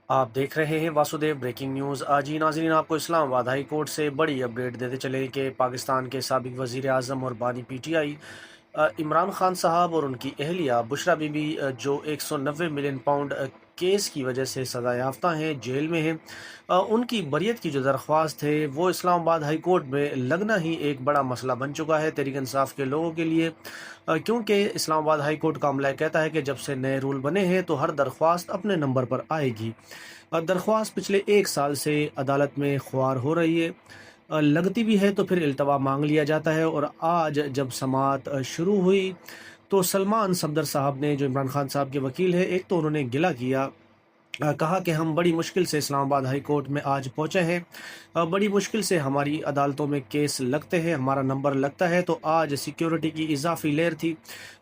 आप देख रहे हैं वासुदेव ब्रेकिंग न्यूज़। आज ही नाज़रीन आपको इस्लामाबाद हाई कोर्ट से बड़ी अपडेट देते चले कि पाकिस्तान के साबिक वज़ीर आज़म और बानी पीटीआई इमरान खान साहब और उनकी अहलिया बुशरा बीबी जो 190 मिलियन पाउंड केस की वजह से सज़ा याफ्ता हैं, जेल में हैं, उनकी बरियत की जो दरख्वास्त है वो इस्लामाबाद हाई कोर्ट में लगना ही एक बड़ा मसला बन चुका है तहरीक इंसाफ के लोगों के लिए, क्योंकि इस्लामाबाद हाई कोर्ट का अमला कहता है कि जब से नए रूल बने हैं तो हर दरख्वास्त अपने नंबर पर आएगी। दरख्वास्त पिछले 1 साल से अदालत में ख्वार हो रही है, लगती भी है तो फिर इल्तवा मांग लिया जाता है। और आज जब समाअत शुरू हुई तो सलमान सफदर साहब ने, जो इमरान खान साहब के वकील है, एक तो उन्होंने गिला किया, कहा कि हम बड़ी मुश्किल से इस्लामाबाद हाई कोर्ट में आज पहुंचे हैं, बड़ी मुश्किल से हमारी अदालतों में केस लगते हैं, हमारा नंबर लगता है, तो आज सिक्योरिटी की इजाफी लेयर थी,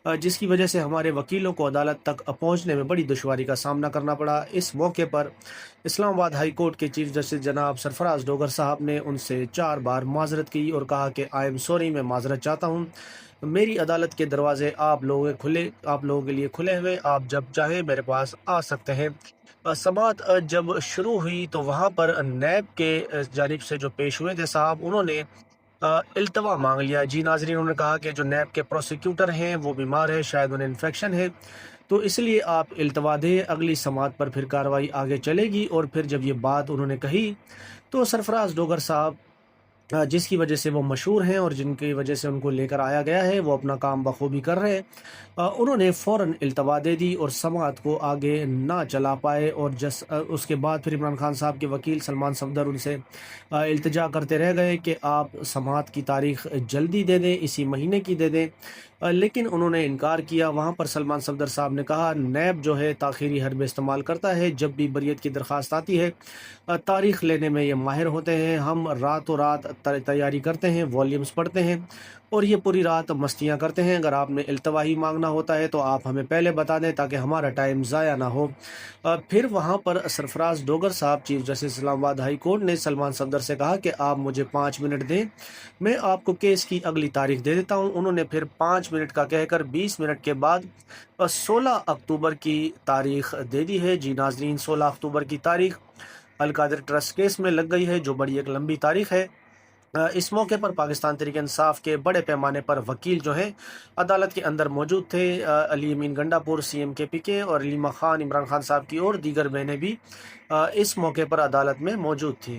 जिसकी वजह से हमारे वकीलों को अदालत तक पहुंचने में बड़ी दुश्वारी का सामना करना पड़ा। इस मौके पर इस्लामाबाद हाई कोर्ट के चीफ जस्टिस जनाब सरफराज डोगर साहब ने उनसे 4 बार माजरत की और कहा कि आई एम सॉरी, मैं माजरत चाहता हूँ, मेरी अदालत के दरवाजे आप लोगों के लिए खुले हुए, आप जब चाहें मेरे पास आ सकते हैं। समाअत जब शुरू हुई तो वहाँ पर नैब के जानिब से जो पेश हुए थे साहब, उन्होंने इल्तवा मांग लिया। जी नाज़रीन, उन्होंने कहा कि जो नैब के प्रोसिक्यूटर हैं वो बीमार है, शायद उन्हें इन्फेक्शन है, तो इसलिए आप इल्तवा दें, अगली समाअत पर फिर कार्रवाई आगे चलेगी। और फिर जब ये बात उन्होंने कही तो सरफराज डोगर साहब, जिसकी वजह से वो मशहूर हैं और जिनकी वजह से उनको लेकर आया गया है, वो अपना काम बखूबी कर रहे हैं, उन्होंने फ़ौरन इल्तवा दे दी और समाअत को आगे ना चला पाए। और उसके बाद फिर इमरान खान साहब के वकील सलमान सफदर उनसे इल्तिजा करते रह गए कि आप समाअत की तारीख जल्दी दे दें, इसी महीने की दे दें, लेकिन उन्होंने इनकार किया। वहाँ पर सलमान सफदर साहब ने कहा, नैब जो है ताख़ीरी हरब इस्तेमाल करता है, जब भी बरियत की दरख्वास्त आती है तारीख लेने में ये माहिर होते हैं, हम रातों रात तैयारी करते हैं, वॉल्यूम्स पढ़ते हैं और ये पूरी रात मस्तियाँ करते हैं। अगर आपने इल्तवा ही मांगना होता है तो आप हमें पहले बता दें ताकि हमारा टाइम ज़ाया ना हो। फिर वहाँ पर सरफराज डोगर साहब, chief justice Islamabad high court ने सलमान सफदर से कहा कि आप मुझे 5 मिनट दें, मैं आपको केस की अगली तारीख दे देता हूँ। उन्होंने फिर 5 मिनट का कहकर 20 मिनट के बाद 16 अक्टूबर की तारीख दे दी है। जी नाजरीन, 16 अक्टूबर की तारीख अलकादिर ट्रस्ट केस में लग गई है, जो बड़ी एक लंबी तारीख है। इस मौके पर पाकिस्तान तहरीक इंसाफ के बड़े पैमाने पर वकील जो हैं अदालत के अंदर मौजूद थे। अली अमीन गंडापुर CM KP के और अलीमा खान, इमरान खान साहब की और दीगर बहनें भी इस मौके पर अदालत में मौजूद थी।